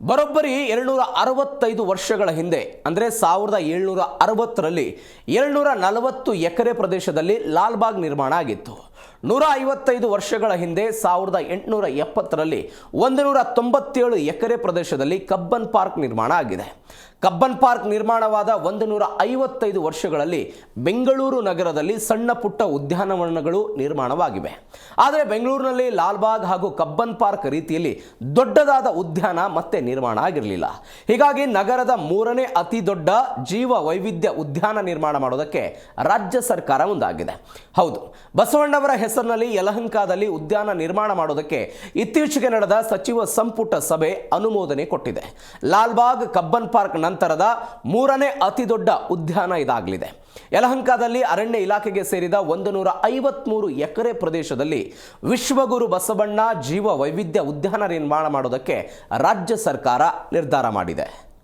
ಬರೋಬ್ಬರಿ 265 ವರ್ಷಗಳ ಹಿಂದೆ ಅಂದರೆ 1760ರಲ್ಲಿ 240 ಎಕರೆ ಪ್ರದೇಶದಲ್ಲಿ ಲಾಲ್ಬಾಗ್ ನಿರ್ಮಾಣ ಆಗಿತ್ತು. 155 ವರ್ಷಗಳ ಹಿಂದೆ 1870ರಲ್ಲಿ 197 ಎಕರೆ ಪ್ರದೇಶದಲ್ಲಿ ಕಬ್ಬನ್ ಪಾರ್ಕ್ ನಿರ್ಮಾಣ ಆಗಿದೆ. ಕಬ್ಬನ್ ಪಾರ್ಕ್ ನಿರ್ಮಾಣವಾದ 155 ವರ್ಷಗಳಲ್ಲಿ ಬೆಂಗಳೂರು ನಗರದಲ್ಲಿ ಸಣ್ಣ ಪುಟ್ಟ ಉದ್ಯಾನವನಗಳು ನಿರ್ಮಾಣವಾಗಿವೆ. ಆದರೆ ಬೆಂಗಳೂರಿನಲ್ಲಿ ಲಾಲ್ಬಾಗ್ ಹಾಗೂ ಕಬ್ಬನ್ ಪಾರ್ಕ್ ರೀತಿಯಲ್ಲಿ ದೊಡ್ಡದಾದ ಉದ್ಯಾನ ಮತ್ತೆ ನಿರ್ಮಾಣ ಆಗಿರಲಿಲ್ಲ. ಹೀಗಾಗಿ ನಗರದ 3ನೇ ಅತಿ ದೊಡ್ಡ ಜೀವ ವೈವಿಧ್ಯ ಉದ್ಯಾನ ನಿರ್ಮಾಣ ಮಾಡೋದಕ್ಕೆ ರಾಜ್ಯ ಸರ್ಕಾರ ಮುಂದಾಗಿದೆ. ಹೌದು, ಬಸವಣ್ಣವರ ಹೆಸರಿನಲ್ಲಿ ಯಲಹಂಕದಲ್ಲಿ ಉದ್ಯಾನ ನಿರ್ಮಾಣ ಮಾಡೋದಕ್ಕೆ ಇತ್ತೀಚೆಗೆ ನಡೆದ ಸಚಿವ ಸಂಪುಟ ಸಭೆ ಅನುಮೋದನೆ ಕೊಟ್ಟಿದೆ. ಲಾಲ್ಬಾಗ್ ಕಬ್ಬನ್ ಪಾರ್ಕ್ ನಂತರದ 3ನೇ ಅತಿ ದೊಡ್ಡ ಉದ್ಯಾನ ಇದಾಗಲಿದೆ. ಯಲಹಂಕದಲ್ಲಿ ಅರಣ್ಯ ಇಲಾಖೆಗೆ ಸೇರಿದ 153 ಎಕರೆ ಪ್ರದೇಶದಲ್ಲಿ ವಿಶ್ವಗುರು ಬಸವಣ್ಣ ಜೀವ ವೈವಿಧ್ಯ ಉದ್ಯಾನ ನಿರ್ಮಾಣ ಮಾಡೋದಕ್ಕೆ ರಾಜ್ಯ ಸರ್ಕಾರ ನಿರ್ಧಾರ ಮಾಡಿದೆ.